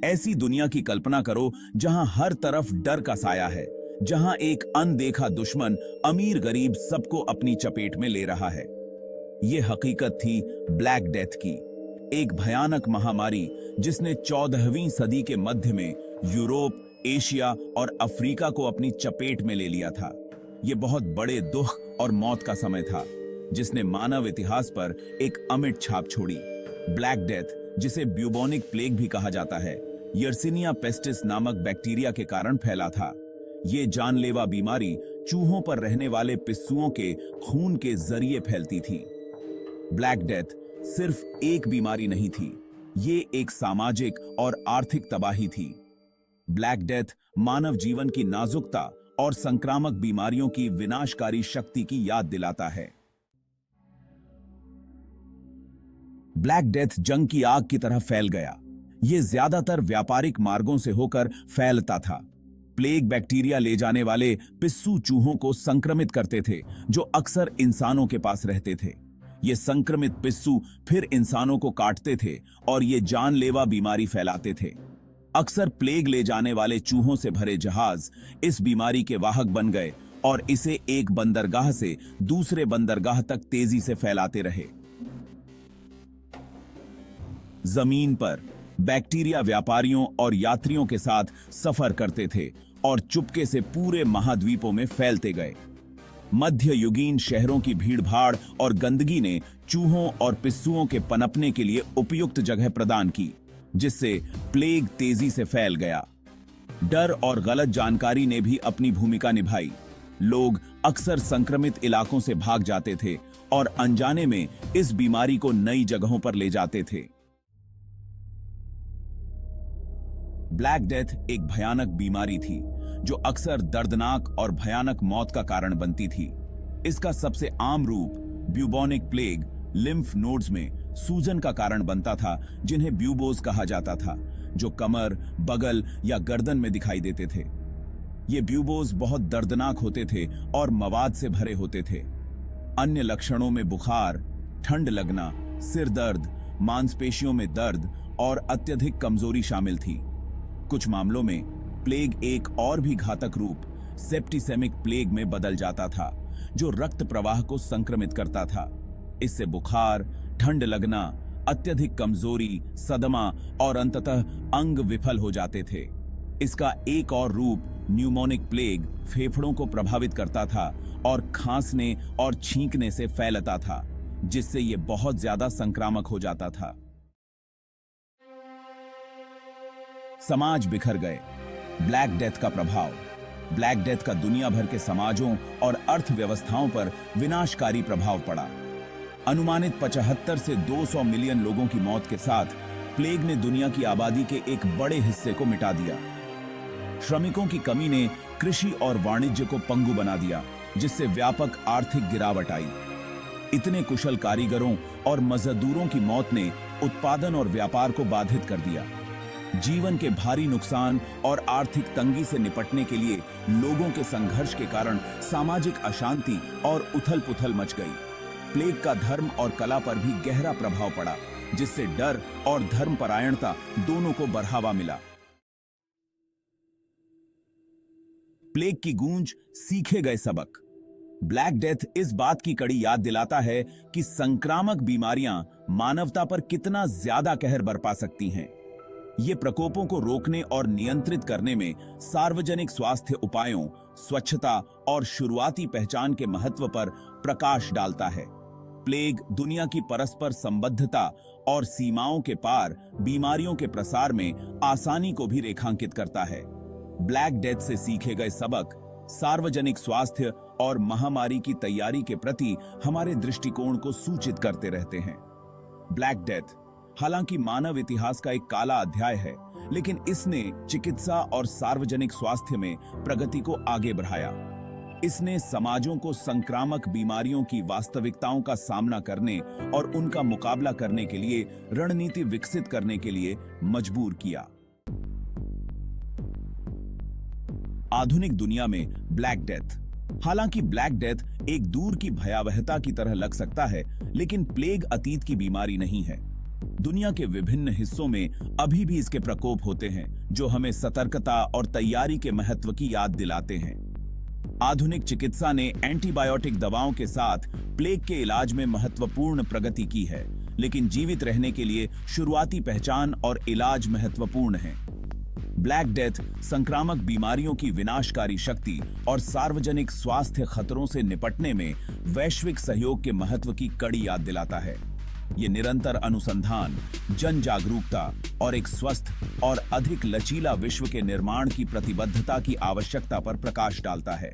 ऐसी दुनिया की कल्पना करो जहां हर तरफ डर का साया है, जहां एक अनदेखा दुश्मन अमीर गरीब सबको अपनी चपेट में ले रहा है। ये हकीकत थी ब्लैक डेथ की, एक भयानक महामारी जिसने 14वीं सदी के मध्य में यूरोप, एशिया और अफ्रीका को अपनी चपेट में ले लिया था। ये बहुत बड़े दुख और मौत का समय था, जिसने मानव इतिहास पर एक अमिट छाप छोड़ी। ब्लैक डेथ, जिसे ब्यूबोनिक प्लेग भी कहा जाता है, यर्सिनिया पेस्टिस नामक बैक्टीरिया के कारण फैला था। ये जानलेवा बीमारी चूहों पर रहने वाले पिस्सुओं के खून के जरिए फैलती थी। ब्लैक डेथ सिर्फ एक बीमारी नहीं थी, ये एक सामाजिक और आर्थिक तबाही थी। ब्लैक डेथ मानव जीवन की नाजुकता और संक्रामक बीमारियों की विनाशकारी शक्ति की याद दिलाता है। ब्लैक डेथ जंग की आग की तरह फैल गया। यह ज्यादातर व्यापारिक मार्गों से होकर फैलता था। प्लेग बैक्टीरिया ले जाने वाले पिस्सू चूहों को संक्रमित करते थे, जो अक्सर इंसानों के पास रहते थे। ये संक्रमित पिस्सू फिर इंसानों को काटते थे और ये जानलेवा बीमारी फैलाते थे। अक्सर प्लेग ले जाने वाले चूहों से भरे जहाज इस बीमारी के वाहक बन गए और इसे एक बंदरगाह से दूसरे बंदरगाह तक तेजी से फैलाते रहे। जमीन पर बैक्टीरिया व्यापारियों और यात्रियों के साथ सफर करते थे और चुपके से पूरे महाद्वीपों में फैलते गए। मध्ययुगीन शहरों की भीड़भाड़ और गंदगी ने चूहों और पिस्सुओं के पनपने के लिए उपयुक्त जगह प्रदान की, जिससे प्लेग तेजी से फैल गया। डर और गलत जानकारी ने भी अपनी भूमिका निभाई। लोग अक्सर संक्रमित इलाकों से भाग जाते थे और अनजाने में इस बीमारी को नई जगहों पर ले जाते थे। ब्लैक डेथ एक भयानक बीमारी थी जो अक्सर दर्दनाक और भयानक मौत का कारण बनती थी। इसका सबसे आम रूप ब्यूबोनिक प्लेग लिम्फ नोड्स में सूजन का कारण बनता था, जिन्हें ब्यूबोज कहा जाता था, जो कमर, बगल या गर्दन में दिखाई देते थे। ये ब्यूबोज बहुत दर्दनाक होते थे और मवाद से भरे होते थे। अन्य लक्षणों में बुखार, ठंड लगना, सिर दर्द, मांसपेशियों में दर्द और अत्यधिक कमजोरी शामिल थी। कुछ मामलों में प्लेग एक और भी घातक रूप सेप्टिसेमिक प्लेग में बदल जाता था, जो रक्त प्रवाह को संक्रमित करता था। इससे बुखार, ठंड लगना, अत्यधिक कमजोरी, सदमा और अंततः अंग विफल हो जाते थे। इसका एक और रूप न्यूमोनिक प्लेग फेफड़ों को प्रभावित करता था और खांसने और छींकने से फैलता था, जिससे यह बहुत ज्यादा संक्रामक हो जाता था। समाज बिखर गए। ब्लैक डेथ का प्रभाव। ब्लैक डेथ का दुनिया भर के समाजों और अर्थव्यवस्थाओं पर विनाशकारी प्रभाव पड़ा। अनुमानित 75 से 200 मिलियन लोगों की मौत के साथ प्लेग ने दुनिया की आबादी के एक बड़े हिस्से को मिटा दिया। श्रमिकों की कमी ने कृषि और वाणिज्य को पंगु बना दिया, जिससे व्यापक आर्थिक गिरावट आई। इतने कुशल कारीगरों और मजदूरों की मौत ने उत्पादन और व्यापार को बाधित कर दिया। जीवन के भारी नुकसान और आर्थिक तंगी से निपटने के लिए लोगों के संघर्ष के कारण सामाजिक अशांति और उथल-पुथल मच गई। प्लेग का धर्म और कला पर भी गहरा प्रभाव पड़ा, जिससे डर और धर्मपरायणता दोनों को बढ़ावा मिला। प्लेग की गूंज, सीखे गए सबक। ब्लैक डेथ इस बात की कड़ी याद दिलाता है कि संक्रामक बीमारियां मानवता पर कितना ज्यादा कहर बरपा सकती हैं। ये प्रकोपों को रोकने और नियंत्रित करने में सार्वजनिक स्वास्थ्य उपायों, स्वच्छता और शुरुआती पहचान के महत्व पर प्रकाश डालता है। प्लेग दुनिया की परस्पर संबद्धता और सीमाओं के पार बीमारियों के प्रसार में आसानी को भी रेखांकित करता है। ब्लैक डेथ से सीखे गए सबक सार्वजनिक स्वास्थ्य और महामारी की तैयारी के प्रति हमारे दृष्टिकोण को सूचित करते रहते हैं। ब्लैक डेथ हालांकि मानव इतिहास का एक काला अध्याय है, लेकिन इसने चिकित्सा और सार्वजनिक स्वास्थ्य में प्रगति को आगे बढ़ाया। इसने समाजों को संक्रामक बीमारियों की वास्तविकताओं का सामना करने और उनका मुकाबला करने के लिए रणनीति विकसित करने के लिए मजबूर किया। आधुनिक दुनिया में ब्लैक डेथ। हालांकि ब्लैक डेथ एक दूर की भयावहता की तरह लग सकता है, लेकिन प्लेग अतीत की बीमारी नहीं है। दुनिया के विभिन्न हिस्सों में अभी भी इसके प्रकोप होते हैं, जो हमें सतर्कता और तैयारी के महत्व की याद दिलाते हैं। आधुनिक चिकित्सा ने एंटीबायोटिक दवाओं के साथ प्लेग के इलाज में महत्वपूर्ण प्रगति की है, लेकिन जीवित रहने के लिए शुरुआती पहचान और इलाज महत्वपूर्ण है। ब्लैक डेथ संक्रामक बीमारियों की विनाशकारी शक्ति और सार्वजनिक स्वास्थ्य खतरों से निपटने में वैश्विक सहयोग के महत्व की कड़ी याद दिलाता है। ये निरंतर अनुसंधान, जन जागरूकता और एक स्वस्थ और अधिक लचीला विश्व के निर्माण की प्रतिबद्धता की आवश्यकता पर प्रकाश डालता है।